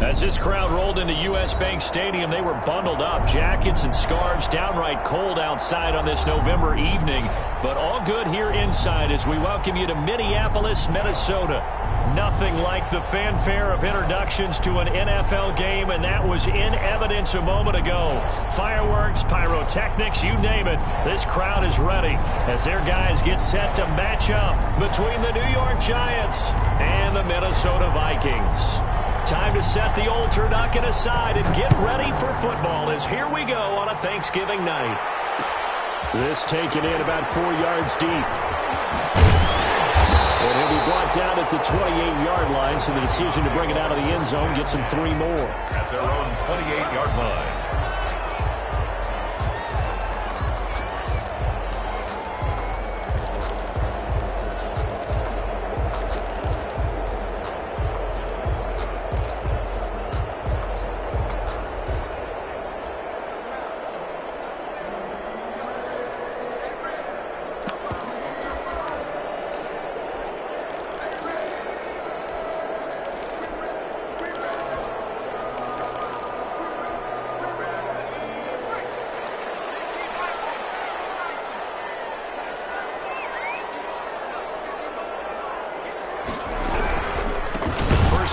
As this crowd rolled into U.S. Bank Stadium, they were bundled up, jackets and scarves, downright cold outside on this November evening, but all good here inside as we welcome you to Minneapolis, Minnesota. Nothing like the fanfare of introductions to an NFL game, and that was in evidence a moment ago. Fireworks, pyrotechnics, you name it. This crowd is ready as their guys get set to match up between the New York Giants and the Minnesota Vikings. Time to set the old turducken aside and get ready for football as here we go on a Thanksgiving night. This taken in about 4 yards deep. And he'll be brought down at the 28-yard line, so the decision to bring it out of the end zone gets him 3 more. At their own 28-yard line.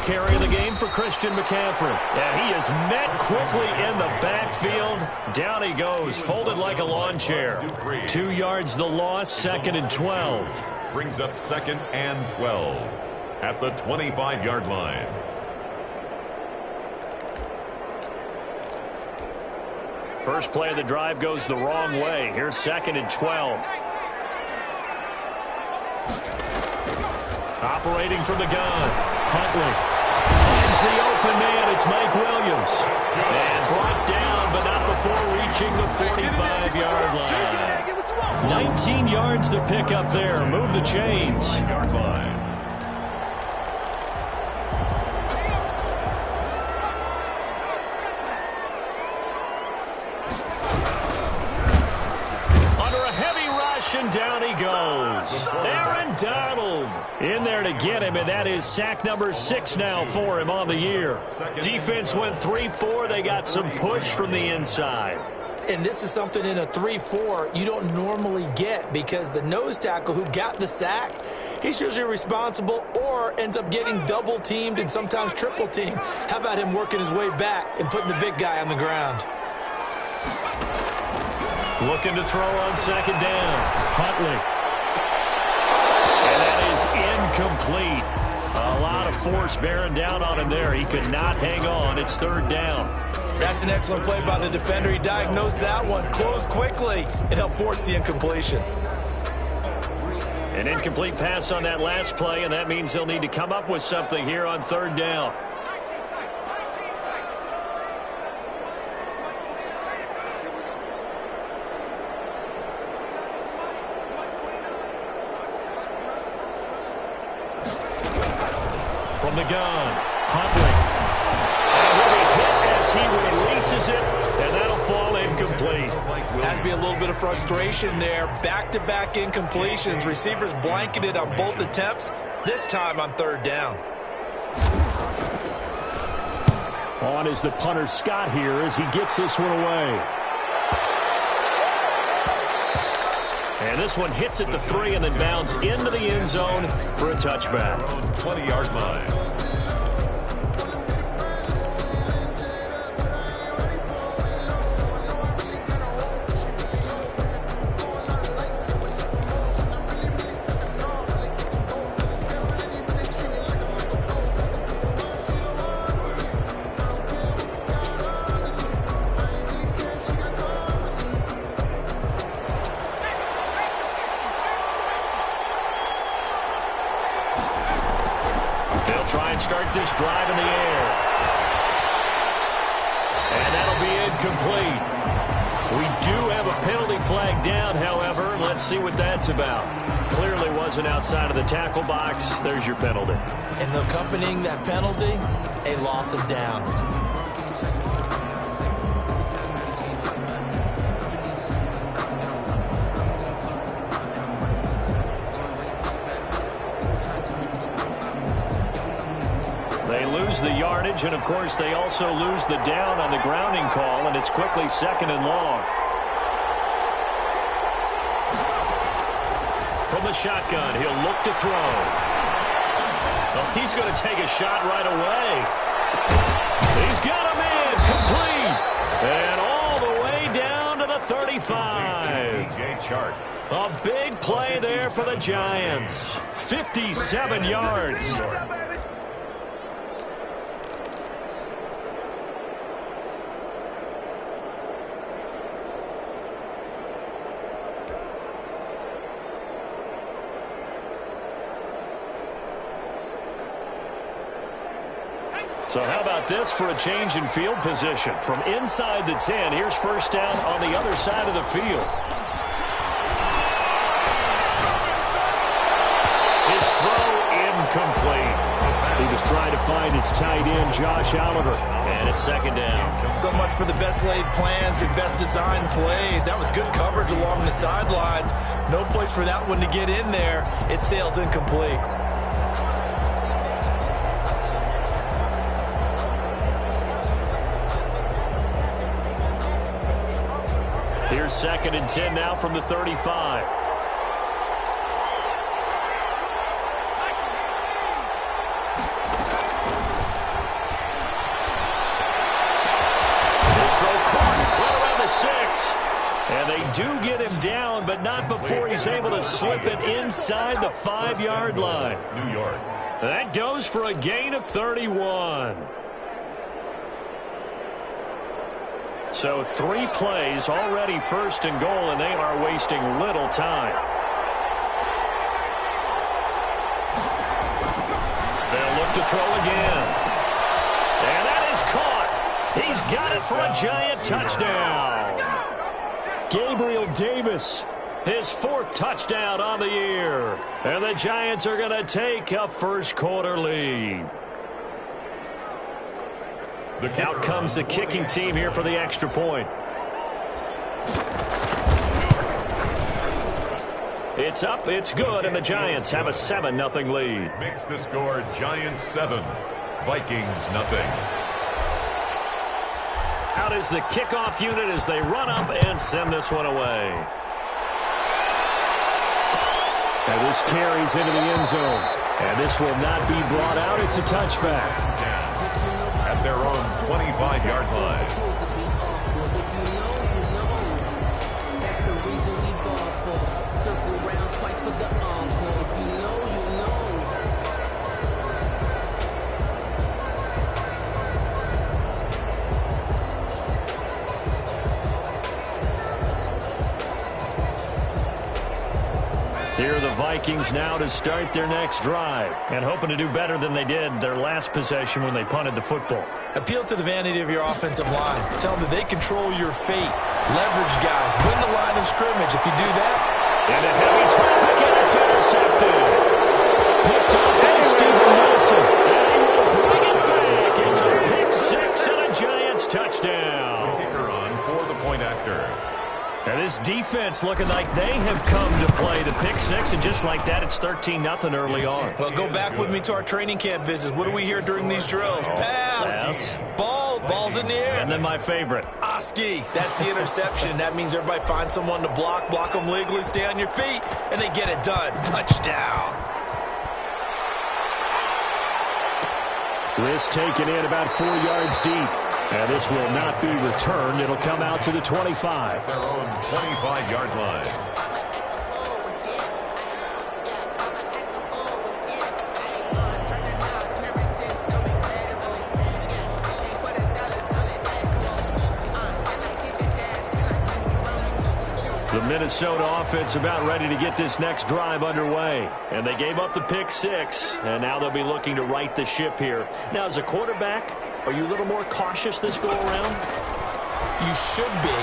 Carry of the game for Christian McCaffrey. Yeah, he is met quickly in the backfield. Down he goes, folded like a lawn chair. 2 yards the loss, 2nd and 12. Brings up 2nd and 12 at the 25-yard line. First play of the drive goes the wrong way. Here's 2nd and 12. Operating from the gun, Huntley. Finds the open man. It's Mike Williams. And brought down, but not before reaching the 45-yard line. 19 yards to pick up there. Move the chains. Yard line. Under a heavy rush, and down he goes. Aaron Donald in there to get him, and that is sack number 6 now for him on the year. Defense went 3-4. They got some push from the inside. And this is something in a 3-4 you don't normally get because the nose tackle who got the sack, he's usually responsible or ends up getting double-teamed and sometimes triple-teamed. How about him working his way back and putting the big guy on the ground? Looking to throw on 2nd down. Huntley. And that is incomplete. A lot of force bearing down on him there. He could not hang on. It's 3rd down. That's an excellent play by the defender. He diagnosed that one, closed quickly, and helped force the incompletion. An incomplete pass on that last play, and that means they'll need to come up with something here on 3rd down. From the gun, Huntley. And he'll be hit as he releases it, and that'll fall incomplete. Has to be a little bit of frustration there. Back-to-back incompletions. Receivers blanketed on both attempts, this time on 3rd down. On is the punter Scott here as he gets this one away. And this one hits at the 3 and then bounds into the end zone for a touchback. 20-yard line. Try and start this drive in the air. And that'll be incomplete. We do have a penalty flag down, however. Let's see what that's about. Clearly wasn't outside of the tackle box. There's your penalty. And accompanying that penalty, a loss of down. They lose the yardage, and, of course, they also lose the down on the grounding call, and it's quickly 2nd and long. From the shotgun, he'll look to throw. Well, he's going to take a shot right away. He's got him in, complete. And all the way down to the 35. A big play there for the Giants. 57 yards. So how about this for a change in field position? From inside the 10, here's first down on the other side of the field. His throw incomplete. He was trying to find his tight end, Josh Oliver. And it's 2nd down. So much for the best laid plans and best designed plays. That was good coverage along the sidelines. No place for that one to get in there. It sails incomplete. Here's 2nd and 10 now from the 35. This throw caught right around the 6. And they do get him down, but not before he's able to slip it inside the 5-yard line. New York. That goes for a gain of 31. So 3 plays, already 1st and goal, and they are wasting little time. They'll look to throw again. And that is caught. He's got it for a Giant touchdown. Gabriel Davis, his 4th touchdown on the year. And the Giants are going to take a first-quarter lead. Out comes the kicking team here for the extra point. It's up, it's good, and the Giants have a 7-0 lead. Makes the score Giants 7, Vikings nothing. Out is the kickoff unit as they run up and send this one away. And this carries into the end zone. And this will not be brought out. It's a touchback. At their own 25-yard line. Here are the Vikings now to start their next drive, and hoping to do better than they did their last possession when they punted the football. Appeal to the vanity of your offensive line. Tell them that they control your fate. Leverage guys. Win the line of scrimmage. If you do that. And a heavy traffic, and it's intercepted. Picked up by Steven Wilson. And he will bring it back. It's a pick 6 and a Giants touchdown. Kicker on for the point after. And this defense looking like they have come to play the pick 6, and just like that, it's 13-0 early on. Well, go back with me to our training camp visits. What do we hear during these drills? Pass. Ball's in the air. And then my favorite. Oski. That's the interception. That means everybody finds someone to block them legally, stay on your feet, and they get it done. Touchdown. Risk taken in about 4 yards deep. And this will not be returned. It'll come out to the 25. Their own 25-yard line. The Minnesota offense about ready to get this next drive underway. And they gave up the pick 6, and now they'll be looking to right the ship here. Now, as a quarterback, are you a little more cautious this go-around? You should be,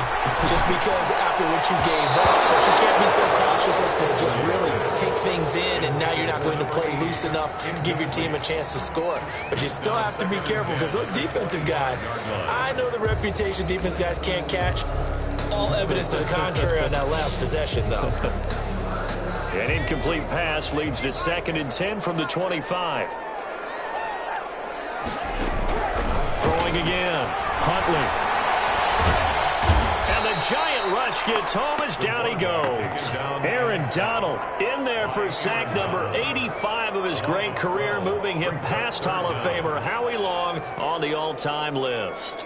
just because after what you gave up. But you can't be so cautious as to just really take things in, and now you're not going to play loose enough to give your team a chance to score. But you still have to be careful, because those defensive guys, I know the reputation defense guys can't catch. All evidence to the contrary on that last possession, though. An incomplete pass leads to 2nd and 10 from the 25. throwing again. Huntley. And the giant rush gets home as down he goes. Aaron Donald in there for sack number 85 of his great career, moving him past Hall of Famer Howie Long on the all-time list.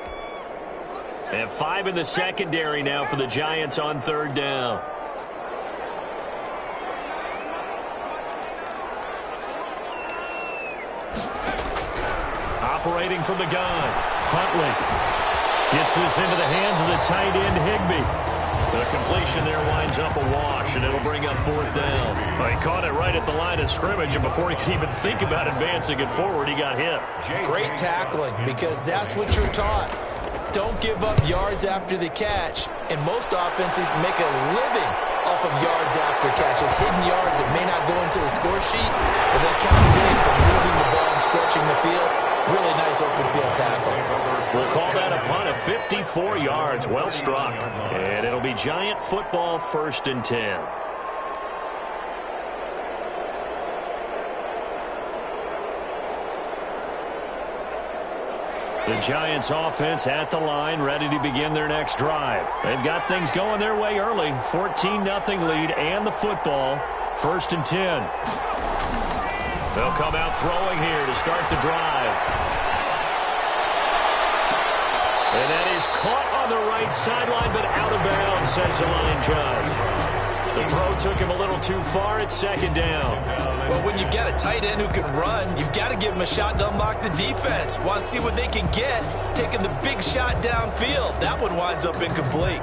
And 5 in the secondary now for the Giants on third down. Operating from the gun, Huntley gets this into the hands of the tight end, Higbee. The completion there winds up a wash, and it'll bring up fourth down. Well, he caught it right at the line of scrimmage, and before he could even think about advancing it forward, he got hit. Great tackling, because that's what you're taught. Don't give up yards after the catch, and most offenses make a living off of yards after catches, hidden yards that may not go into the score sheet, but they count it in from moving the ball and stretching the field. Really nice open field tackle. We'll call that a punt of 54 yards. Well struck. And it'll be Giant football, 1st and 10. The Giants offense at the line, ready to begin their next drive. They've got things going their way early. 14-0 lead and the football. 1st and 10. They'll come out throwing here to start the drive. And that is caught on the right sideline, but out of bounds, says the line judge. The throw took him a little too far at 2nd down. Well, when you've got a tight end who can run, you've got to give him a shot to unlock the defense. Want to see what they can get, taking the big shot downfield. That one winds up incomplete.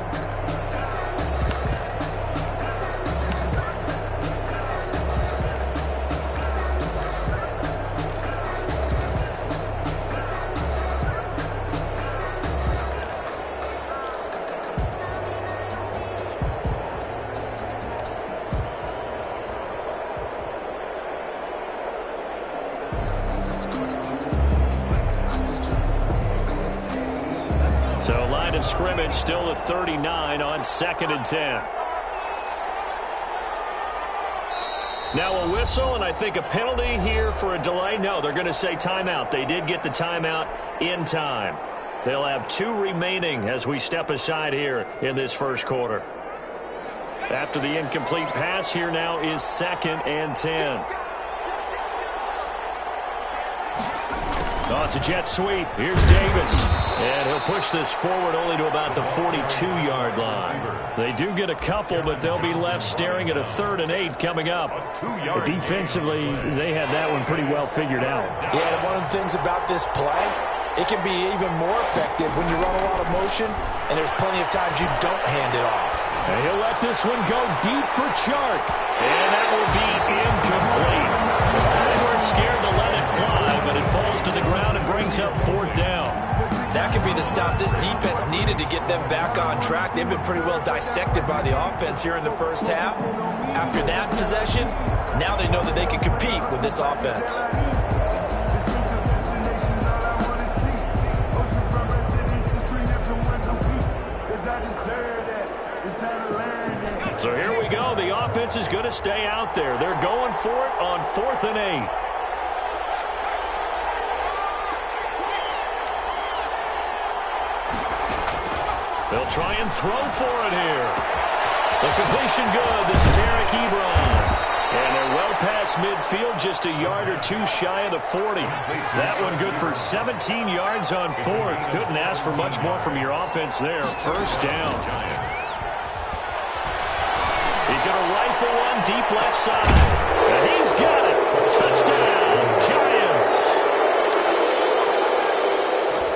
So line of scrimmage still the 39 on 2nd and 10. Now a whistle, and I think a penalty here for a delay. No, they're going to say timeout. They did get the timeout in time. They'll have 2 remaining as we step aside here in this first quarter. After the incomplete pass, here now is 2nd and 10. Oh, it's a jet sweep. Here's Davis. And he'll push this forward only to about the 42-yard line. They do get a couple, but they'll be left staring at a 3rd and 8 coming up. Defensively, they had that one pretty well figured out. Yeah, one of the things about this play, it can be even more effective when you run a lot of motion, and there's plenty of times you don't hand it off. And he'll let this one go deep for Chark. And that will be incomplete. They weren't scared to let it fly, but it falls to the ground and brings up 4th down. That could be the stop this defense needed to get them back on track. They've been pretty well dissected by the offense here in the first half. After that possession, now they know that they can compete with this offense. So here we go. The offense is going to stay out there. They're going for it on 4th and 8. They'll try and throw for it here. The completion good. This is Eric Ebron. And they're well past midfield, just a yard or 2 shy of the 40. That one good for 17 yards on 4th. Couldn't ask for much more from your offense there. 1st down. He's going to rifle one deep left side. And he's got it. Touchdown, Giants.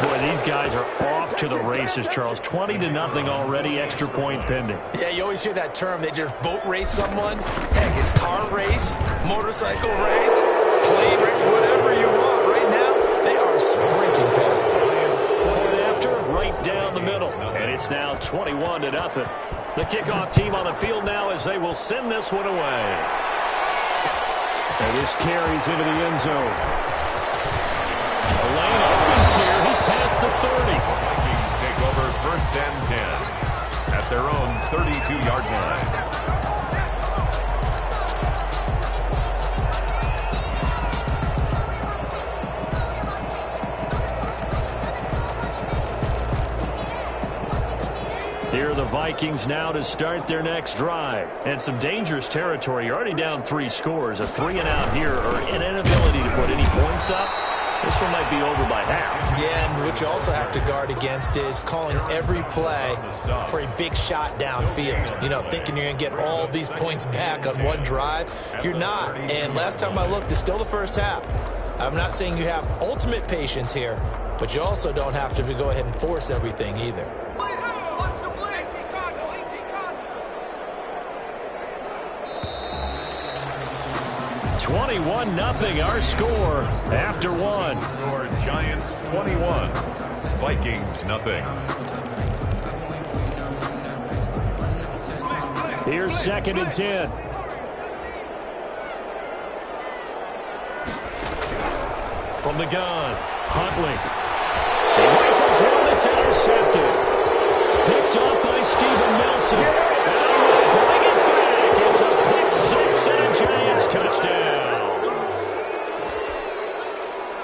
Boy, these guys are off to the races, Charles. 20-0 already, extra point pending. Yeah, you always hear that term. They just boat race someone. Heck, it's car race, motorcycle race, plane race, whatever you want. Right now, they are sprinting past it. Point after, right down the middle. And it's now 21-0. The kickoff team on the field now as they will send this one away. And this carries into the end zone. The lane opens here. He's past the 30. The Vikings take over 1st and 10 at their own 32-yard line. Here are the Vikings now to start their next drive. And some dangerous territory. You're already down 3 scores. A 3-and-out here or an inability to put any points up. This one might be over by half. Yeah, and what you also have to guard against is calling every play for a big shot downfield. You know, thinking you're going to get all these points back on one drive. You're not. And last time I looked, it's still the first half. I'm not saying you have ultimate patience here, but you also don't have to go ahead and force everything either. 21-0 our score after one. Score Giants 21, Vikings nothing. Here's 2nd and 10. From the gun, Huntley. He rifles one that's intercepted. Picked up by Steven Nelson. And will bring it back. It's a pick 6 and a Giants touchdown.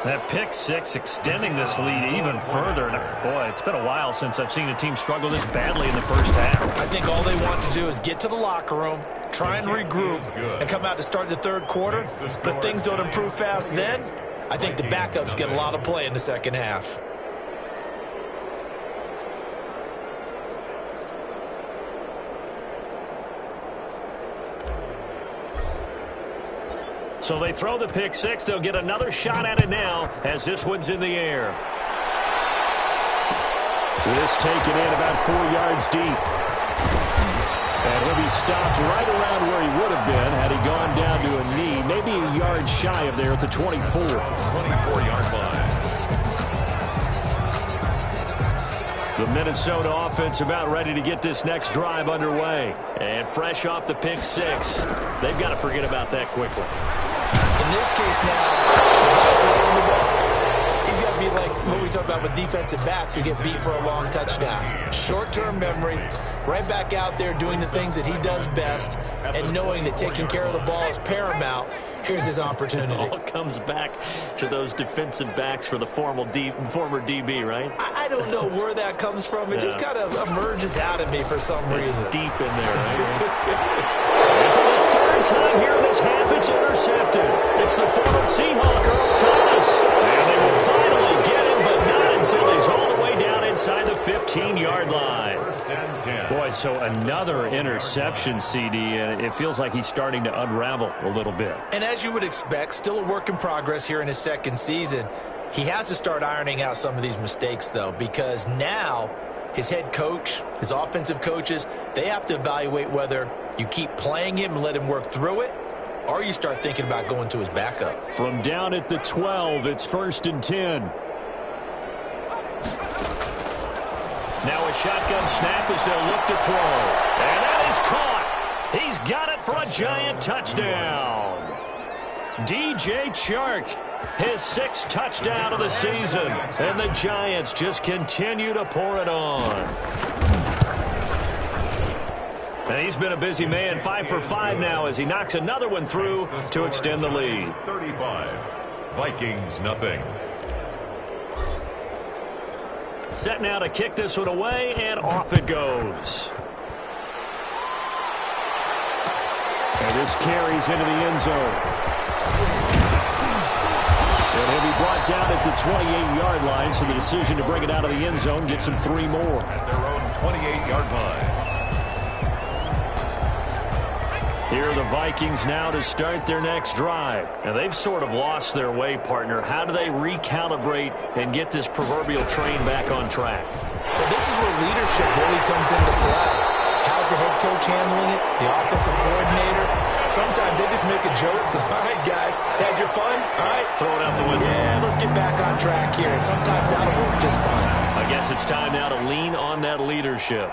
That pick 6 extending this lead even further. Boy, it's been a while since I've seen a team struggle this badly in the first half. I think all they want to do is get to the locker room, try and regroup, and come out to start the third quarter. But if things don't improve fast then, I think the backups get a lot of play in the second half. So they throw the pick 6. They'll get another shot at it now as this one's in the air. This taken in about 4 yards deep. And he'll be stopped right around where he would have been had he gone down to a knee. Maybe a yard shy of there at the 24. 24-yard line. The Minnesota offense about ready to get this next drive underway. And fresh off the pick 6, they've got to forget about that quickly. In this case now, the guy throwing the ball, he's got to be like what we talk about with defensive backs who get beat for a long touchdown. Short-term memory, right back out there doing the things that he does best, and knowing that taking care of the ball is paramount. Here's his opportunity. It all comes back to those defensive backs for the former DB, right? I don't know where that comes from. It just kind of emerges out of me for some reason. It's deep in there, right? And for the third time here in this half, it's intercepted. It's the former Seahawk, Earl Thomas. And they will finally get him, but not until he's all the way down inside the 15-yard line. Boy, so another interception, CD, and it feels like he's starting to unravel a little bit. And as you would expect, still a work in progress here in his second season. He has to start ironing out some of these mistakes, though, because now his head coach, his offensive coaches, they have to evaluate whether you keep playing him and let him work through it, or you start thinking about going to his backup. From down at the 12, it's 1st and 10. Now a shotgun snap as they'll look to throw. And that is caught. He's got it for a Giant touchdown. DJ Chark, his 6th touchdown of the season. And the Giants just continue to pour it on. And he's been a busy man, 5 for 5 now as he knocks another one through to extend the lead. 35, Vikings nothing. Set now to kick this one away, and off it goes. And this carries into the end zone. And he'll be brought down at the 28-yard line, so the decision to bring it out of the end zone gets him 3 more. At their own 28-yard line. Here are the Vikings now to start their next drive. And they've sort of lost their way, partner. How do they recalibrate and get this proverbial train back on track? Well, this is where leadership really comes into play. How's the head coach handling it? The offensive coordinator? Sometimes they just make a joke. All right, guys, had your fun? All right. Throw it out the window. Yeah, let's get back on track here. And sometimes that'll work just fine. I guess it's time now to lean on that leadership.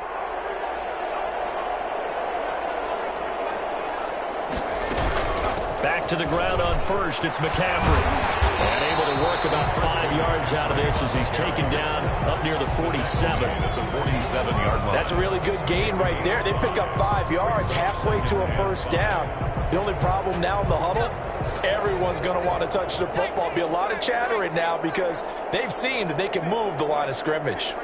Back to the ground on first, it's McCaffrey. And able to work about 5 yards out of this as he's taken down up near the 47. That's a 47-yard line. That's a really good gain right there. They pick up 5 yards halfway to a first down. The only problem now in the huddle, everyone's going to want to touch the football. There'll be a lot of chattering now because they've seen that they can move the line of scrimmage.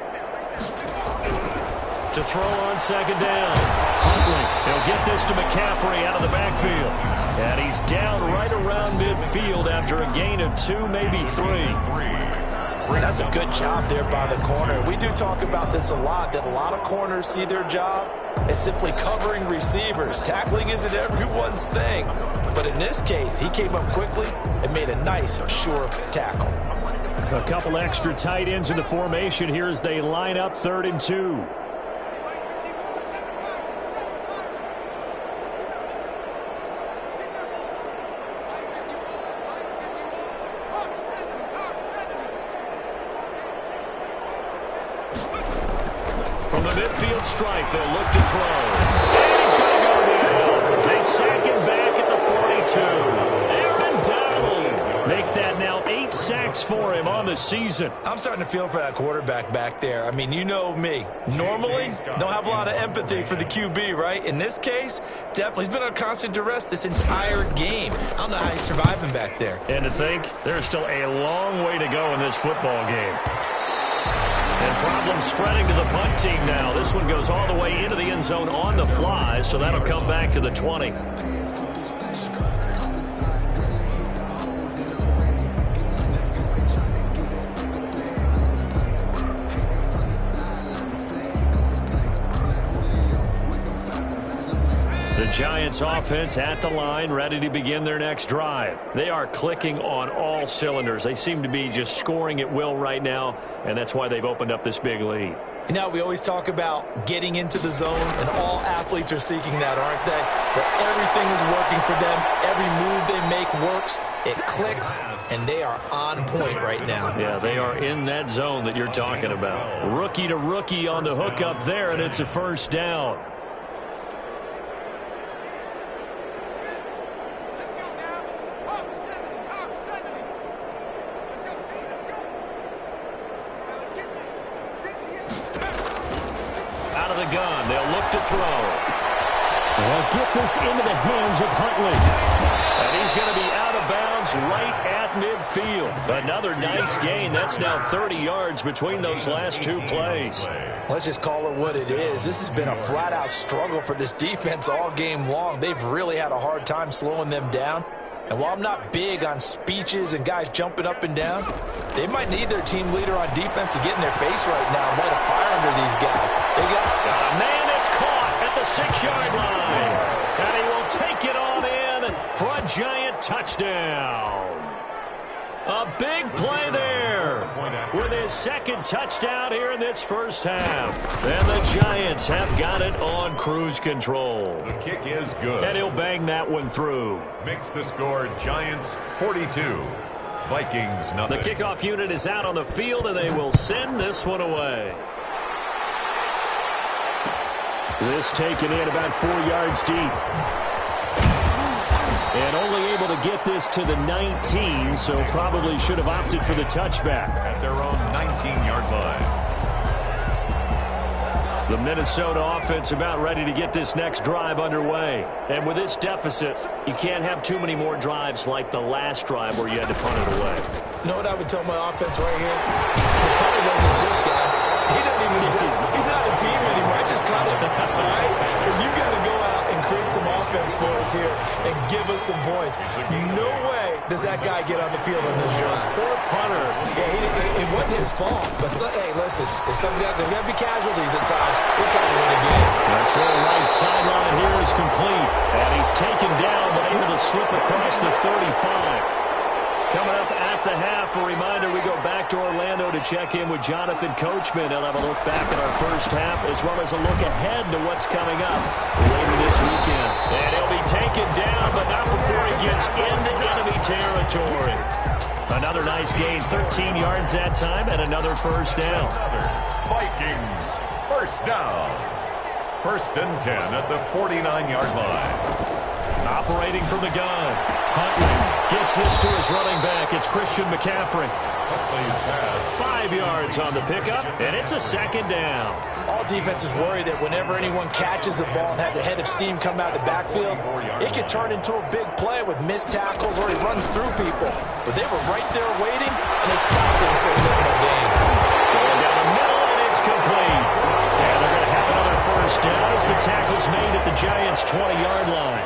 To throw on second down. Huntley, he'll get this to McCaffrey out of the backfield. And he's down right around midfield after a gain of 2, maybe 3. That's a good job there by the corner. We do talk about this a lot, that a lot of corners see their job as simply covering receivers. Tackling isn't everyone's thing. But in this case, he came up quickly and made a nice, sure tackle. A couple extra tight ends in the formation here as they line up 3rd and 2. Midfield strike, they'll look to throw. And he's going to go down. They sack him back at the 42. Aaron Donald make that now 8 sacks for him on the season. I'm starting to feel for that quarterback back there. I mean, you know me. Normally, don't have a lot of empathy for the QB, right? In this case, definitely. He's been on constant duress this entire game. I don't know how he's surviving back there. And to think, there's still a long way to go in this football game. And problems spreading to the punt team now. This one goes all the way into the end zone on the fly, so that'll come back to the 20. The Giants offense at the line, ready to begin their next drive. They are clicking on all cylinders. They seem to be just scoring at will right now, and that's why they've opened up this big lead. You know, we always talk about getting into the zone, and all athletes are seeking that, aren't they? But everything is working for them. Every move they make works. It clicks, and they are on point right now. Yeah, they are in that zone that you're talking about. Rookie to rookie on the hook up there, and it's a first down. Gun. They'll look to throw. They'll get this into the hands of Huntley. And he's going to be out of bounds right at midfield. Another nice gain. That's now 30 yards between those last 2 plays. Let's just call it what it is. This has been a flat-out struggle for this defense all game long. They've really had a hard time slowing them down. And while I'm not big on speeches and guys jumping up and down, they might need their team leader on defense to get in their face right now and light a fire under these guys. They got a man that's caught at the 6-yard line. And he will take it on in for a Giant touchdown. A big play there with his second touchdown here in this first half. And the Giants have got it on cruise control. The kick is good. And he'll bang that one through. Makes the score Giants 42. Vikings nothing. The kickoff unit is out on the field, and they will send this one away. This taken in about 4 yards deep. And only able to get this to the 19, so probably should have opted for the touchback. At their own 19-yard line. The Minnesota offense about ready to get this next drive underway. And with this deficit, you can't have too many more drives like the last drive where you had to punt it away. You know what I would tell my offense right here? The punter doesn't exist, guys. He doesn't even exist. He's not a team anymore. I just cut him, all right? So you've got to go out and create some offense for us here and give us some points. No way does that guy get on the field on this drive. Poor punter. Yeah, it wasn't his fault. But, hey, listen, there's got to be casualties at times. We're trying to win a game. That's for the right sideline here is complete. And he's taken down, but able to slip across the 35. Coming up at the half, a reminder, we go back to Orlando to check in with Jonathan Coachman. He'll have a look back at our first half as well as a look ahead to what's coming up later this weekend. And he'll be taken down, but not before he gets into enemy territory. Another nice gain, 13 yards that time, and another first down. Vikings, first down. First and 10 at the 49-yard line. Operating from the gun. Huntley gets this to his running back. It's Christian McCaffrey. Huntley's pass. 5 yards on the pickup, and it's a second down. All defenses worry that whenever anyone catches the ball and has a head of steam come out of the backfield, it could turn into a big play with missed tackles or he runs through people. But they were right there waiting, and they stopped him for a minimal gain. Going down the middle, and it's complete. And they're going to have another As the tackle's made at the Giants' 20-yard line.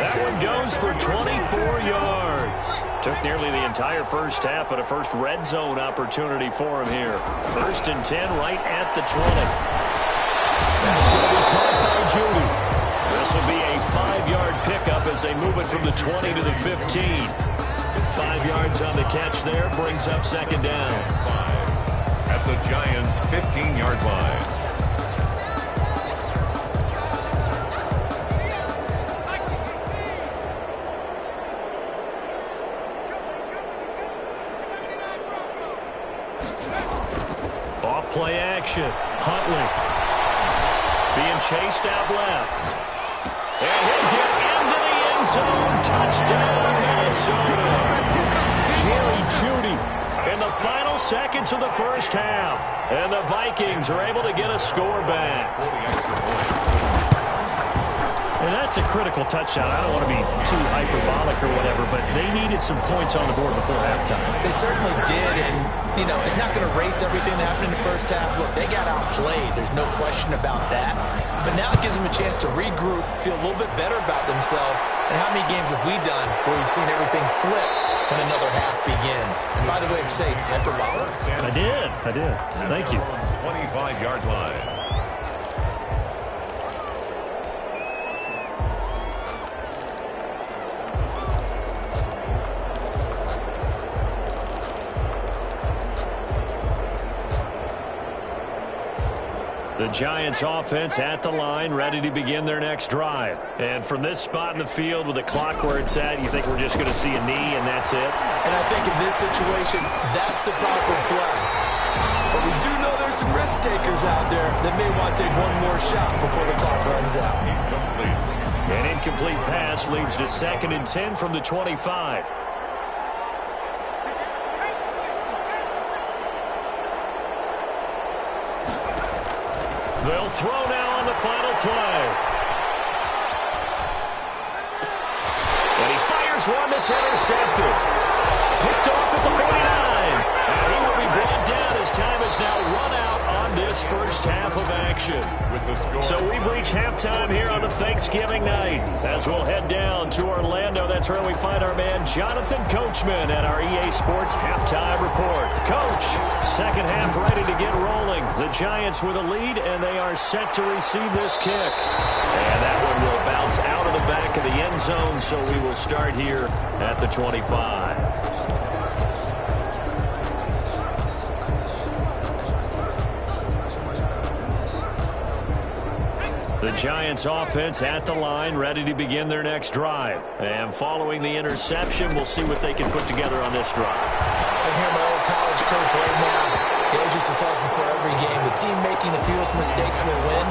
That one goes for 24 yards. Took nearly the entire first half, but a first red zone opportunity for him here. 1st and 10 right at the 20. That's going to be caught by Judy. This will be a 5-yard pickup as they move it from the 20 to the 15. 5 yards on the catch there, brings up 2nd down. At the Giants' 15-yard line. Play action. Huntley being chased out left. And he'll get into the end zone. Touchdown, Minnesota. Jerry Jeudy in the final seconds of the first half. And the Vikings are able to get a score back. And that's a critical touchdown. I don't want to be too hyperbolic or whatever, but they needed some points on the board before halftime. They certainly did, and, you know, it's not going to erase everything that happened in the first half. Look, they got outplayed. There's no question about that. But now it gives them a chance to regroup, feel a little bit better about themselves. And how many games have we done where we've seen everything flip when another half begins? And by the way, say hyperbolic. I did. Thank you. 25-yard line. The Giants offense at the line, ready to begin their next drive. And from this spot in the field with the clock where it's at, you think we're just going to see a knee and that's it? And I think in this situation, that's the proper play. But we do know there's some risk takers out there that may want to take one more shot before the clock runs out. An incomplete pass leads to 2nd and 10 from the 25. They'll throw now on the final play. And he fires one that's intercepted. Picked off at the 49. And he will be brought down as time is now run out on this first half of action. So we've reached halftime here on a Thanksgiving night. As we'll head down to Orlando, that's where we find our man Jonathan Coachman at our EA Sports Halftime Report. Coach, second half ready to get rolling. The Giants with a lead, and they are set to receive this kick. And that one will bounce out of the back of the end zone, so we will start here at the 25. The Giants offense at the line, ready to begin their next drive. And following the interception, we'll see what they can put together on this drive. I hear my old college coach right now. He always used to tell us before every game, the team making the fewest mistakes will win.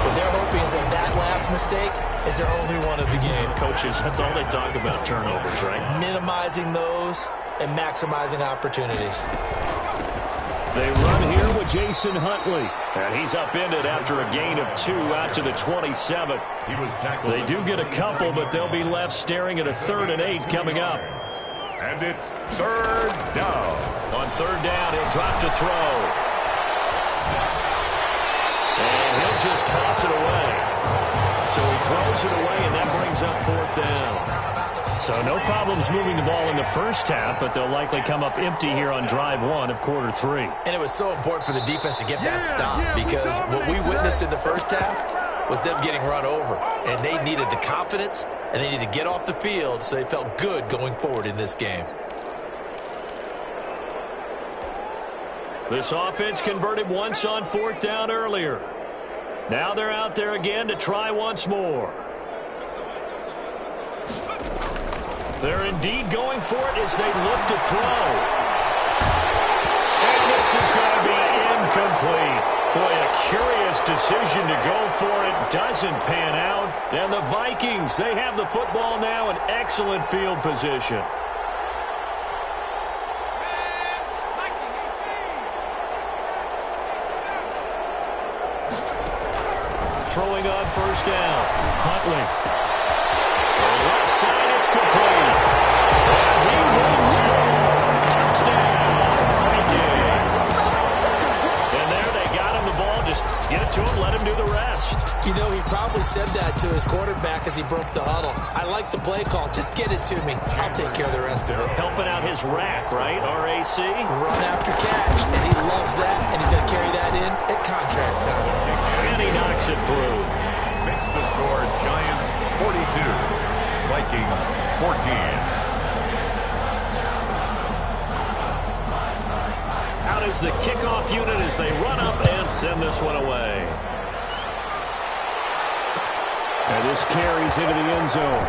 What they're hoping is that last mistake is their only one of the game. Coaches, that's all they talk about, turnovers, right? Minimizing those and maximizing opportunities. They run here with Jason Huntley. And he's upended after a gain of 2 out to the 27. He was tackled. They do get a couple, but they'll be left staring at a 3rd and 8 coming up. And it's 3rd down. On 3rd down, he'll drop to throw. And he'll just toss it away. So he throws it away, and that brings up 4th down. So no problems moving the ball in the first half, but they'll likely come up empty here on drive 1 of quarter 3. And it was so important for the defense to get that stop, because what we witnessed in the first half was them getting run over. And they needed the confidence, and they needed to get off the field so they felt good going forward in this game. This offense converted once on 4th down earlier. Now they're out there again to try once more. They're indeed going for it as they look to throw. And this is going to be incomplete. Boy, a curious decision to go for it. Doesn't pan out. And the Vikings, they have the football now in excellent field position. Throwing on 1st down. Huntley. Left side, it's complete. And he will score. Touchdown, Vikings. And there they got him the ball. Just get it to him, let him do the rest. You know, said that to his quarterback as he broke the huddle. I like the play call. Just get it to me. I'll take care of the rest of it. Helping out his rack, right? RAC. Run after catch, and he loves that, and he's going to carry that in at contract time. And he knocks it through. Makes the score Giants 42, Vikings 14. Out is the kickoff unit as they run up and send this one away. And this carries into the end zone.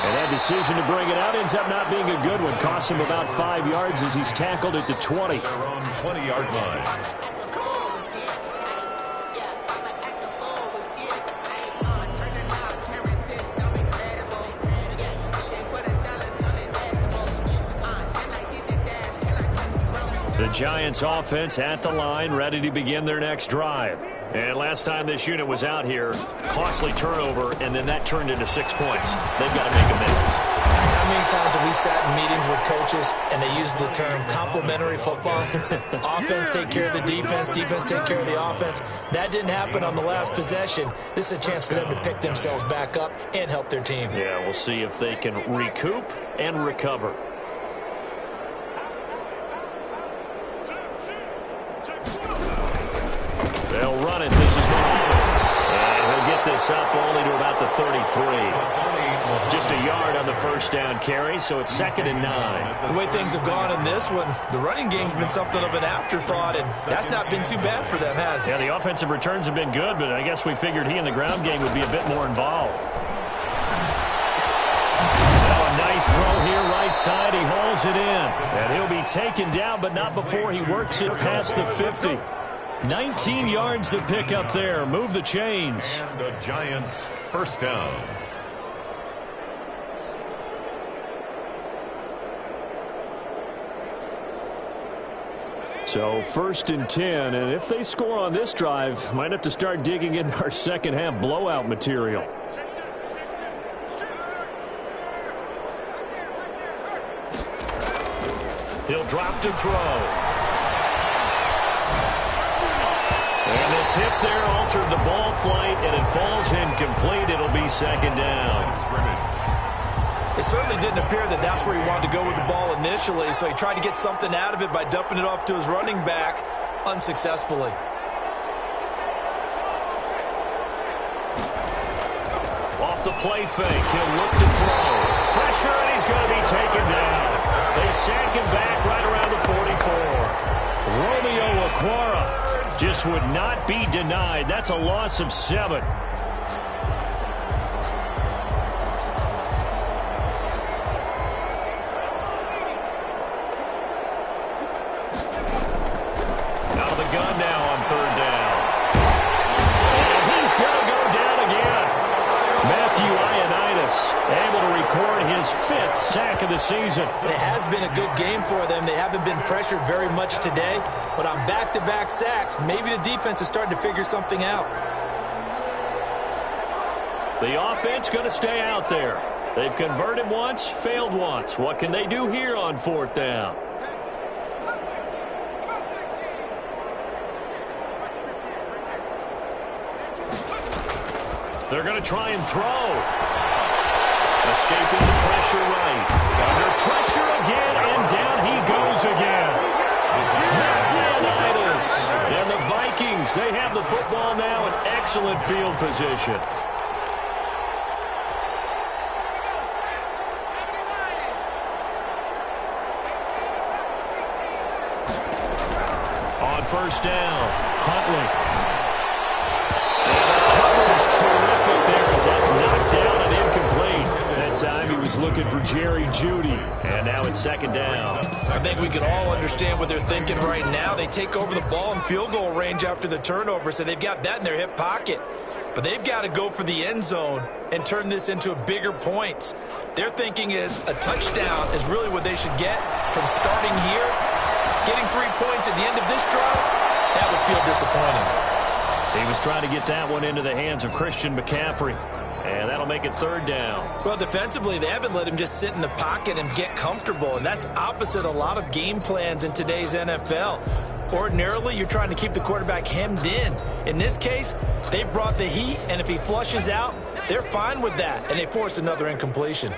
And that decision to bring it out ends up not being a good one. Costs him about 5 yards as he's tackled at the 20. Their own 20-yard line. The Giants offense at the line, ready to begin their next drive. And last time this unit was out here, costly turnover, and then that turned into 6 points. They've got to make amends. How many times have we sat in meetings with coaches and they use the term complementary football? Offense take care of the defense, defense take care of the offense. That didn't happen on the last possession. This is a chance for them to pick themselves back up and help their team. Yeah, we'll see if they can recoup and recover. They'll run it. This is Muhammad. And he'll get this up only to about the 33. Just a yard on the first down carry, so it's 2nd and 9. The way things have gone in this one, the running game's been something of an afterthought, and that's not been too bad for them, has it? Yeah, the offensive returns have been good, but I guess we figured he in the ground game would be a bit more involved. Oh, a nice throw here, right side. He hauls it in. And he'll be taken down, but not before he works it past the 50. 19 yards to pick up there. Move the chains. And the Giants first down. So 1st and 10, and if they score on this drive, might have to start digging into our second half blowout material. He'll drop to throw. And the tip there altered the ball flight, and it falls incomplete. It'll be 2nd down. It certainly didn't appear that that's where he wanted to go with the ball initially, so he tried to get something out of it by dumping it off to his running back unsuccessfully. Off the play fake, he'll look to throw. Pressure, and he's going to be taken down. They sack him back right around the 44. Romeo Okwara just would not be denied. That's a loss of 7. Out of the gun now on 3rd down. And he's going to go down again. Matthew Ioannidis able to record his 5th sack of the season. It has been a good game for them. They haven't been pressured very much today, but on back-to-back sacks, maybe the defense is starting to figure something out. The offense going to stay out there. They've converted once, failed once. What can they do here on 4th down? They're going to try and throw. Escaping the pressure right. Under pressure again, and down he goes again. Ioannidis. And the Vikings, they have the football now in excellent field position. On 1st down, Huntley. Terrific there as that's knocked down and incomplete. That time he was looking for Jerry Jeudy. And now it's 2nd down. I think we can all understand what they're thinking right now. They take over the ball in field goal range after the turnover, so they've got that in their hip pocket. But they've got to go for the end zone and turn this into a bigger points. Their thinking is a touchdown is really what they should get from starting here. Getting 3 points at the end of this drive, that would feel disappointing. He was trying to get that one into the hands of Christian McCaffrey. And that'll make it 3rd down. Well, defensively, they haven't let him just sit in the pocket and get comfortable. And that's opposite a lot of game plans in today's NFL. Ordinarily, you're trying to keep the quarterback hemmed in. In this case, they brought the heat, and if he flushes out, they're fine with that, and they force another incompletion.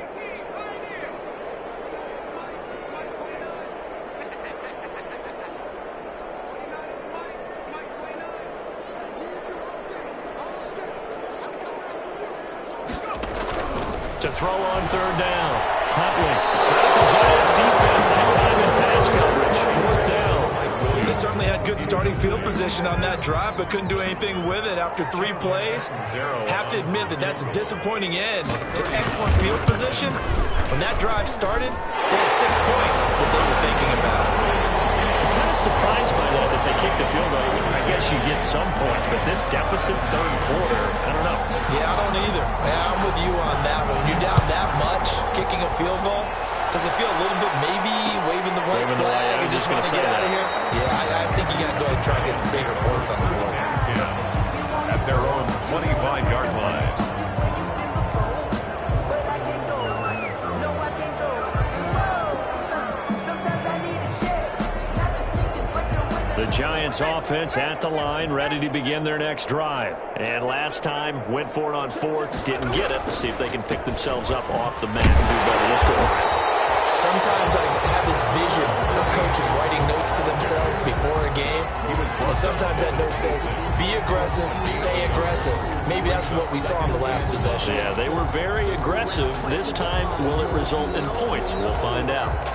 To throw on third down. Huntley. Credit the Giants defense that time in pass coverage. Fourth down. They certainly had good starting field position on that drive, but couldn't do anything with it after 3 plays. Have to admit that that's a disappointing end to excellent field position. When that drive started, they had 6 points that they were thinking about. I'm kind of surprised by that they kicked the field goal. I guess you get some points, but this deficit third quarter, I don't know. Yeah, I don't either. Yeah, I'm with you on that one. When you're down that much, kicking a field goal, does it feel a little bit maybe waving the white flag and just want to get out of here? Yeah, I think you got to go ahead and try and get some bigger points on the board. At their own 25-yard line. The Giants offense at the line, ready to begin their next drive. And last time, went for it on fourth, didn't get it. Let's see if they can pick themselves up off the mat and do better this time. Sometimes I have this vision of coaches writing notes to themselves before a game. And sometimes that note says, be aggressive, stay aggressive. Maybe that's what we saw in the last possession. Yeah, they were very aggressive. This time, will it result in points? We'll find out.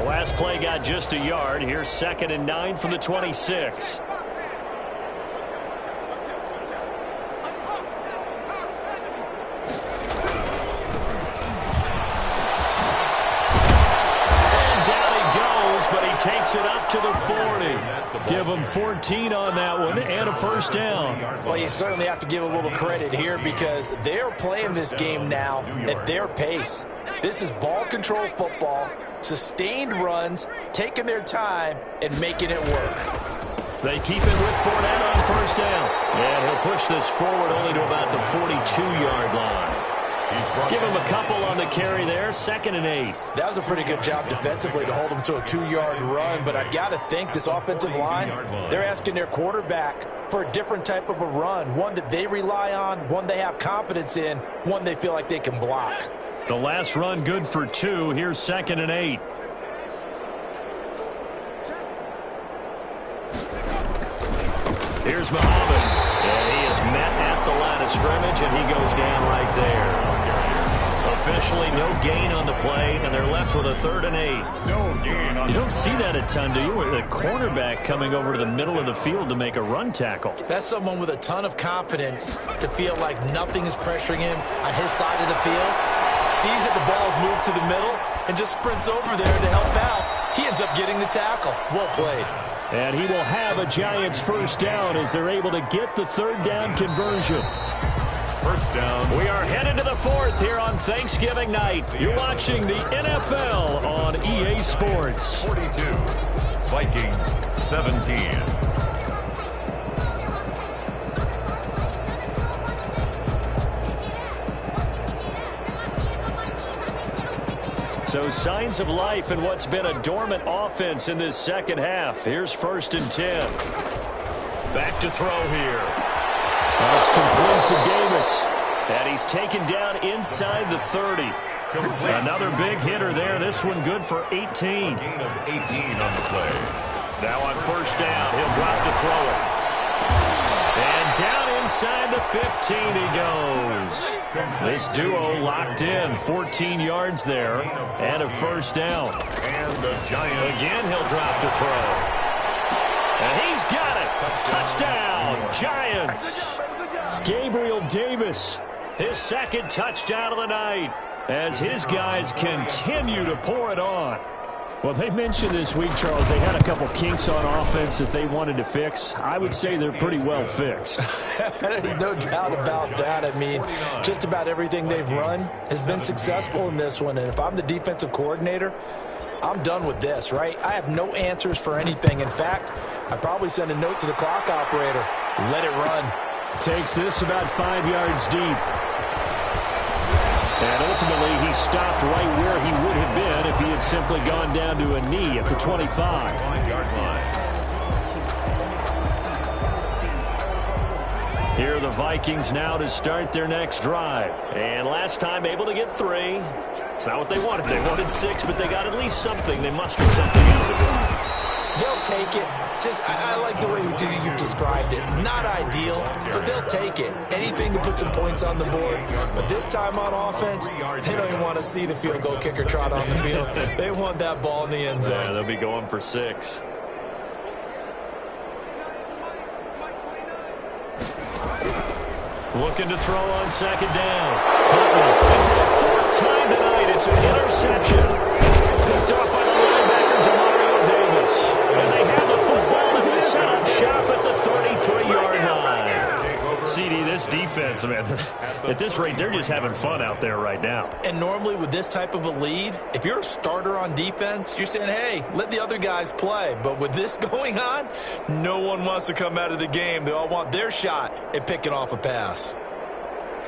Last play got just a yard. Here's 2nd and 9 from the 26. And down he goes, but he takes it up to the 40. Give him 14 on that one and a first down. Well, you certainly have to give a little credit here because they're playing this game now at their pace. This is ball control football. Sustained runs, taking their time, and making it work. They keep it with Fournette on first down. And he'll push this forward only to about the 42-yard line. Give him a couple on the carry there, 2nd and 8. That was a pretty good job defensively to hold him to a 2-yard run, but I've got to think this offensive line, they're asking their quarterback for a different type of a run, one that they rely on, one they have confidence in, one they feel like they can block. The last run good for 2. Here's 2nd and 8. Here's Muhammad. And he is met at the line of scrimmage, and he goes down right there. Officially no gain on the play, and they're left with a 3rd and 8. You don't see that a ton, do you? With a cornerback coming over to the middle of the field to make a run tackle. That's someone with a ton of confidence to feel like nothing is pressuring him on his side of the field. Sees that the ball's moved to the middle and just sprints over there to help out. He ends up getting the tackle. Well played. And he will have a Giants first down as they're able to get the 3rd down conversion. First down. We are headed to the 4th here on Thanksgiving night. You're watching the NFL on EA Sports. 42. Vikings 17. So signs of life in what's been a dormant offense in this second half. Here's 1st and 10. Back to throw here. That's complete to Davis. And he's taken down inside the 30. Another big hitter there. This one good for 18. Gain of 18 on the play. Now on 1st down, he'll drop to throw it. And down inside the 15 he goes. This duo locked in, 14 yards there, and a first down. And the Giants. Again, he'll drop to throw. And he's got it. Touchdown, Giants. Gabriel Davis, his 2nd touchdown of the night, as his guys continue to pour it on. Well, they mentioned this week, Charles, they had a couple kinks on offense that they wanted to fix. I would say they're pretty well fixed. There's no doubt about that. I mean, just about everything they've run has been successful in this one. And if I'm the defensive coordinator, I'm done with this, right? I have no answers for anything. In fact, I'd probably send a note to the clock operator. Let it run. Takes this about 5 yards deep. And ultimately, he stopped right where he would have been if he had simply gone down to a knee at the 25. 5-yard line. Here are the Vikings now to start their next drive. And last time able to get 3. It's not what they wanted. They wanted 6, but they got at least something. They mustered something out of the game. They'll take it. I like the way you've described it. Not ideal, but they'll take it. Anything to put some points on the board. But this time on offense, they don't even want to see the field goal kicker trot on the field. They want that ball in the end zone. Yeah, they'll be going for 6. Looking to throw on second down. Huntley, for the 4th time tonight, it's an interception. Picked off by the linebacker, Demario Davis. And they have the football and will set up shop at the 33-yard line. CD, this defense, man, at this rate, they're just having fun out there right now. And normally with this type of a lead, if you're a starter on defense, you're saying, hey, let the other guys play. But with this going on, no one wants to come out of the game. They all want their shot at picking off a pass.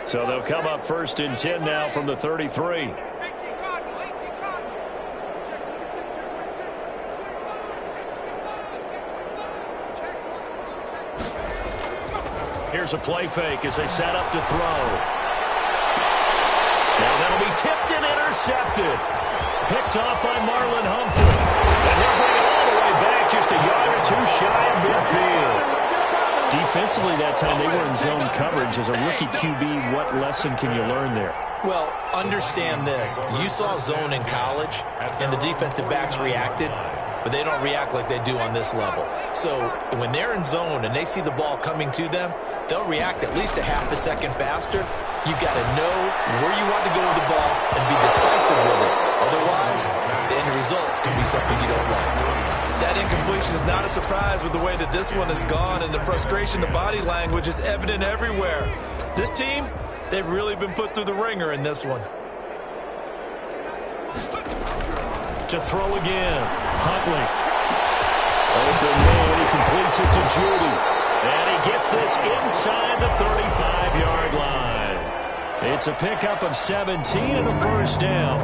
So they'll come up 1st and 10 now from the 33. Here's a play fake as they set up to throw. Now that'll be tipped and intercepted. Picked off by Marlon Humphrey. And they'll bring it all the way back just a yard or 2 shy of midfield. Defensively that time they were in zone coverage. As a rookie QB, what lesson can you learn there? Well, understand this. You saw zone in college, and the defensive backs reacted, but they don't react like they do on this level. So when they're in zone and they see the ball coming to them, they'll react at least a half a second faster. You've got to know where you want to go with the ball and be decisive with it. Otherwise, the end result can be something you don't like. That incompletion is not a surprise with the way that this one has gone, and the frustration, the body language is evident everywhere. This team, they've really been put through the ringer in this one. To throw again, Huntley. Open man, he completes it to Judy. And he gets this inside the 35-yard line. It's a pickup of 17 and a 1st down.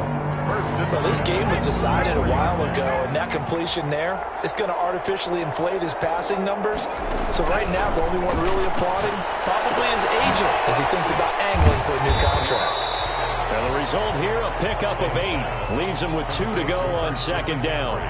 Well, this game was decided a while ago, and that completion there is going to artificially inflate his passing numbers. So right now, the only one really applauding probably his agent as he thinks about angling for a new contract. And the result here, a pickup of 8. Leaves him with 2 to go on 2nd down.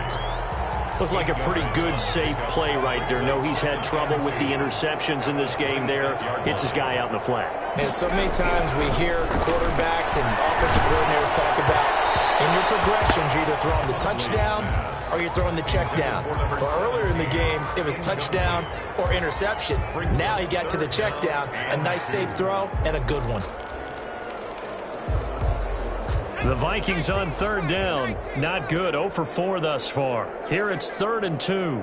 Looked like a pretty good, safe play right there. No, he's had trouble with the interceptions in this game there. Hits his guy out in the flat. And so many times we hear quarterbacks and offensive coordinators talk about in your progressions, you're either throwing the touchdown or you're throwing the check down. But earlier in the game, it was touchdown or interception. Now he got to the check down, a nice safe throw, and a good one. The Vikings on 3rd down. Not good. 0 for 4 thus far. Here it's 3rd and 2.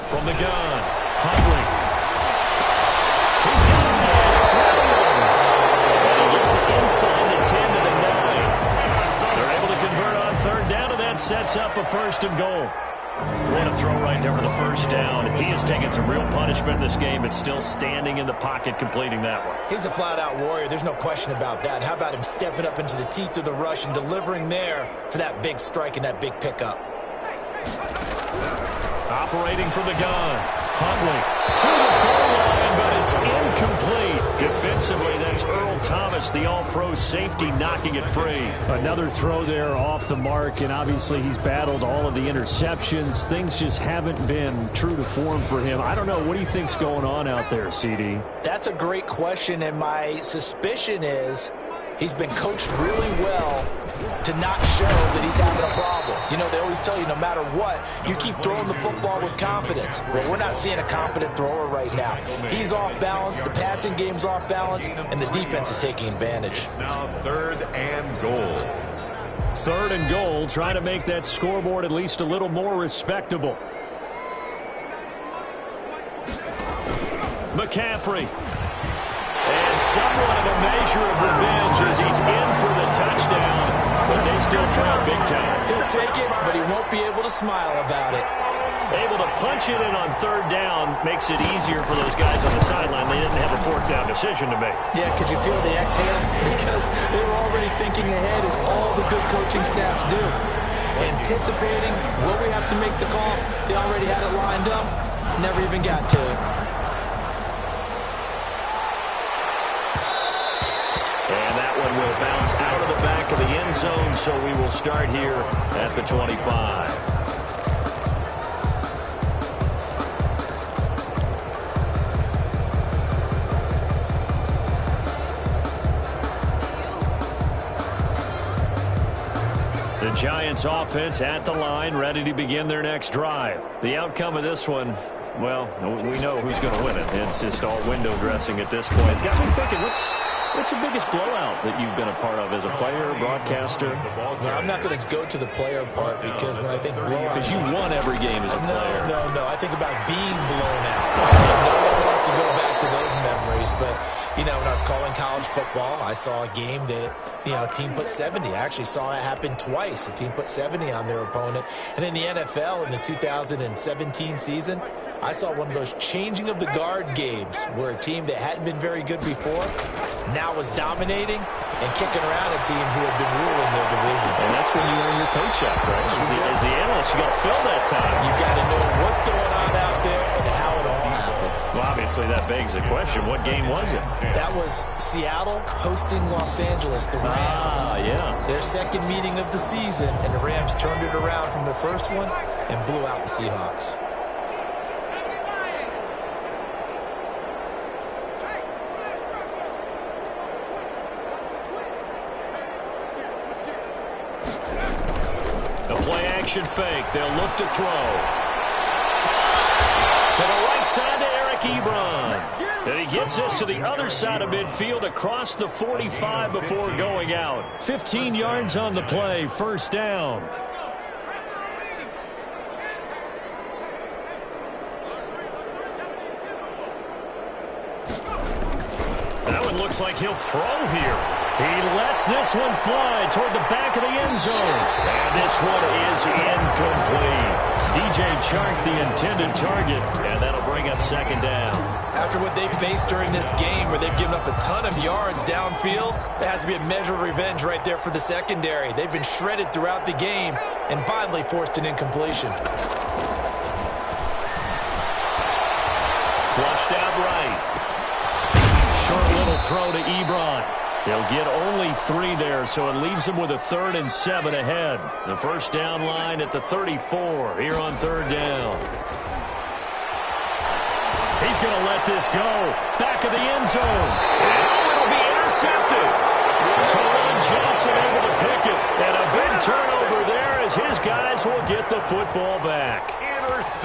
From the gun, Huntley. He's got a man. It's Williams. And he gets it inside the 10 to the 9. They're able to convert on 3rd down, and that sets up a 1st and goal. What a throw right there for the 1st down. He has taken some real punishment in this game, but still standing in the pocket completing that one. He's a flat-out warrior. There's no question about that. How about him stepping up into the teeth of the rush and delivering there for that big strike and that big pickup? Operating from the gun, Huntley to the goal line, but it's incomplete. Defensively, that's Earl Thomas, the all-pro safety, knocking it free. Another throw there off the mark, and obviously he's battled all of the interceptions. Things just haven't been true to form for him. I don't know. What do you think's going on out there, CD? That's a great question, and my suspicion is he's been coached really well to not show that he's having a problem. You know, they always tell you no matter what, you keep throwing the football with confidence. Well, we're not seeing a confident thrower right now. He's off balance, the passing game's off balance, and the defense is taking advantage. It's now 3rd and goal. 3rd and goal, trying to make that scoreboard at least a little more respectable. McCaffrey. And somewhat of a measure of revenge as he's in for the touchdown, but they still trail big time. He'll take it, but he won't be able to smile about it. able to punch it in on third down. Makes it easier for those guys on the sideline. They didn't have a fourth down decision to make. Yeah, could you feel the exhale? Because they were already thinking ahead, as all the good coaching staffs do. Anticipating, will we have to make the call? They already had it lined up. Never even got to it. And that one will bounce out of the back of the end zone, so we will start here at the 25. The Giants offense at the line, ready to begin their next drive. The outcome of this one, well, we know who's going to win it. It's just all window dressing at this point. Got me thinking, what's the biggest blowout that you've been a part of as a player, broadcaster? No, I'm not going to go to the player part, because when I think blowout... Because you won every game as a player. No. I think about being blown out. No one wants to go back to those memories, but... You know, when I was calling college football, I saw a game that, a team put 70. I actually saw it happen twice. A team put 70 on their opponent. And in the NFL, in the 2017 season, I saw one of those changing of the guard games where a team that hadn't been very good before now was dominating and kicking around a team who had been ruling their division. And that's when you earn your paycheck, right? As the analyst, you got to fill that time. You got to know what's going on out there and how it all happened. Well, obviously, that begs the question, what game was it? That was Seattle hosting Los Angeles, the Rams. Yeah. Their second meeting of the season, and the Rams turned it around from the first one and blew out the Seahawks. The play-action fake. They'll look to throw. To the right side to Eric Ebron. And he gets this to the other side of midfield across the 45 before going out. 15 yards on the play, first down. That one looks like he'll throw here. He lets this one fly toward the back of the end zone. And this one is incomplete. DJ Chark, the intended target, and that'll bring up second down. After what they've faced during this game, where they've given up a ton of yards downfield, there has to be a measure of revenge right there for the secondary. They've been shredded throughout the game and finally forced an incompletion. Flushed out right. Short little throw to Ebron. He'll get only 3 there, so it leaves him with a 3rd and 7 ahead. The first down line at the 34 here on third down. He's going to let this go. Back of the end zone. And it'll be intercepted. Teron Johnson able to pick it. And a big turnover there as his guys will get the football back.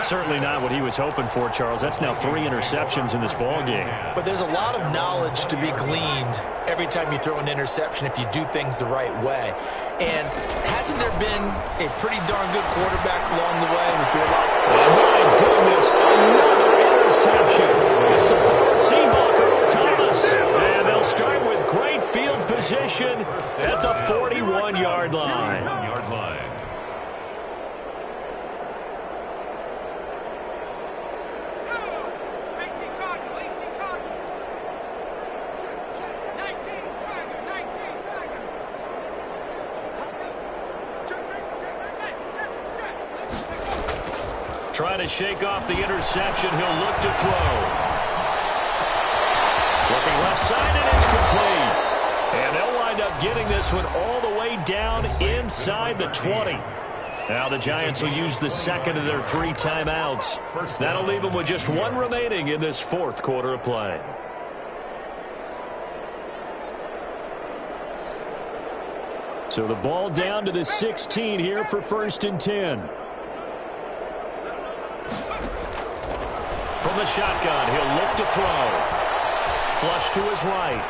Certainly not what he was hoping for, Charles. That's now 3 interceptions in this ball game. But there's a lot of knowledge to be gleaned every time you throw an interception if you do things the right way. And hasn't there been a pretty darn good quarterback along the way who threw a lot? Oh, my goodness, another interception. It's the Seahawk, Earl Thomas. And they'll start with great field position at the 41-yard line. Trying to shake off the interception. He'll look to throw. Looking left side, and it's complete. And they'll wind up getting this one all the way down inside the 20. Now the Giants will use the second of their 3 timeouts. That'll leave them with just 1 remaining in this 4th quarter of play. So the ball down to the 16 here for 1st and 10. From the shotgun, he'll look to throw. Flush to his right.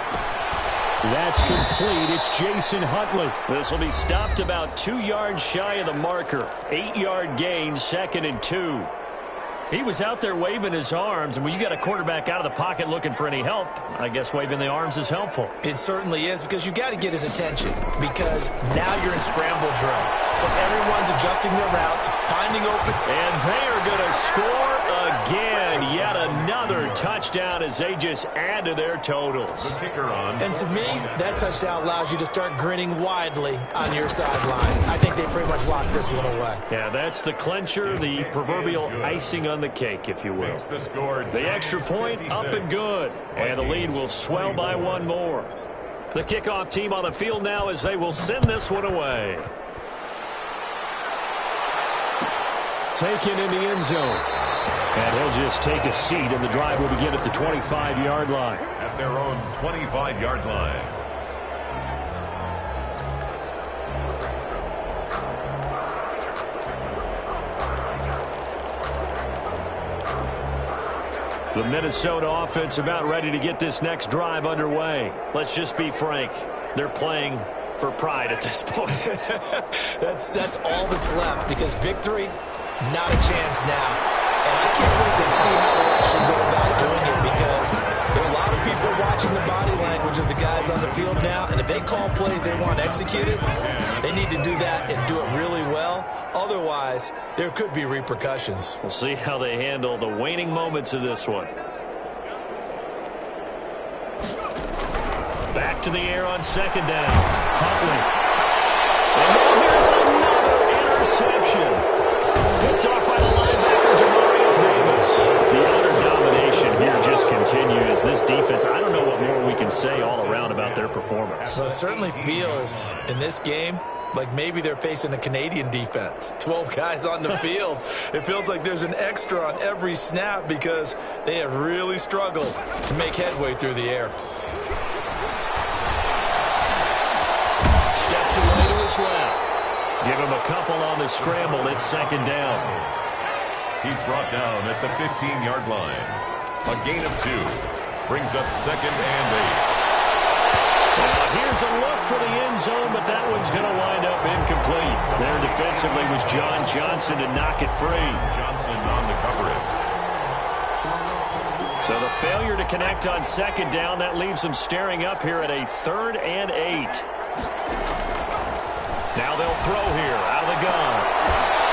That's complete. It's Jason Huntley. This will be stopped about 2 yards shy of the marker. 8-yard gain, 2nd and 2. He was out there waving his arms, and when you got a quarterback out of the pocket looking for any help, I guess waving the arms is helpful. It certainly is, because you got to get his attention, because now you're in scramble drill. So everyone's adjusting their routes, finding open. And they are going to score again. Yet another touchdown as they just add to their totals. The kicker on. And to me, that touchdown allows you to start grinning widely on your sideline. I think they pretty much locked this one away. Yeah, that's the clincher, the proverbial icing on the cake, if you will. The extra point up and good. And the lead will swell by one more. The kickoff team on the field now as they will send this one away. Taken in the end zone. And he'll just take a seat, and the drive will begin at the 25-yard line. At their own 25-yard line. The Minnesota offense about ready to get this next drive underway. Let's just be frank. They're playing for pride at this point. That's all that's left, because victory, not a chance now. And I can't wait to see how they actually go about doing it, because there are a lot of people watching the body language of the guys on the field now, and if they call plays they want executed, they need to do that and do it really well. Otherwise, there could be repercussions. We'll see how they handle the waning moments of this one. Back to the air on second down. Huntley. And here's another interception. Picked off by the linebacker, Davis. The utter domination here just continues. This defense, I don't know what more we can say all around about their performance. Well, it certainly feels in this game like maybe they're facing a Canadian defense. 12 guys on the field. It feels like there's an extra on every snap, because they have really struggled to make headway through the air. Steps away to his left. Give him a couple on the scramble. It's second down. He's brought down at the 15-yard line. A gain of 2. Brings up second and 8. Well, here's a look for the end zone, but that one's going to wind up incomplete. There defensively was John Johnson to knock it free. Johnson on the coverage. So the failure to connect on second down, that leaves them staring up here at a 3rd and 8. Now they'll throw here out of the gun.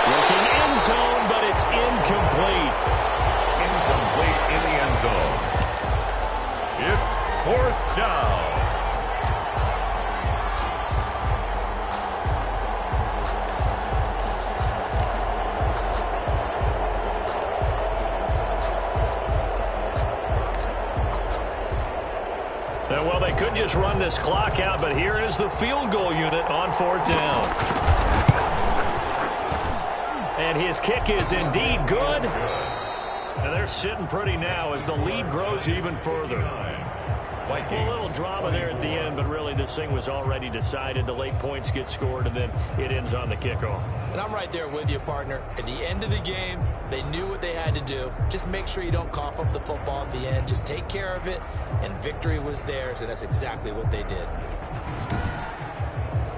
Looking end zone, but it's incomplete. Incomplete in the end zone. It's 4th down. Well, they could just run this clock out, but here is the field goal unit on 4th down. And his kick is indeed good. And they're sitting pretty now as the lead grows even further. A little drama there at the end, but really this thing was already decided. The late points get scored, and then it ends on the kickoff. And I'm right there with you, partner. At the end of the game, they knew what they had to do. Just make sure you don't cough up the football at the end. Just take care of it, and victory was theirs, and that's exactly what they did.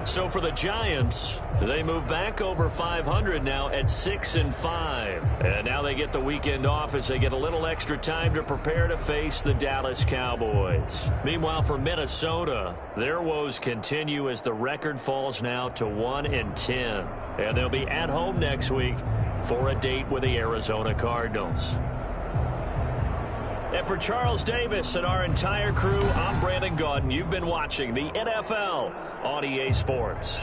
So for the Giants, they move back over 500 now at 6-5. And now they get the weekend off as they get a little extra time to prepare to face the Dallas Cowboys. Meanwhile, for Minnesota, their woes continue as the record falls now to 1-10. And they'll be at home next week for a date with the Arizona Cardinals. And for Charles Davis and our entire crew, I'm Brandon Gaudin. You've been watching the NFL on EA Sports.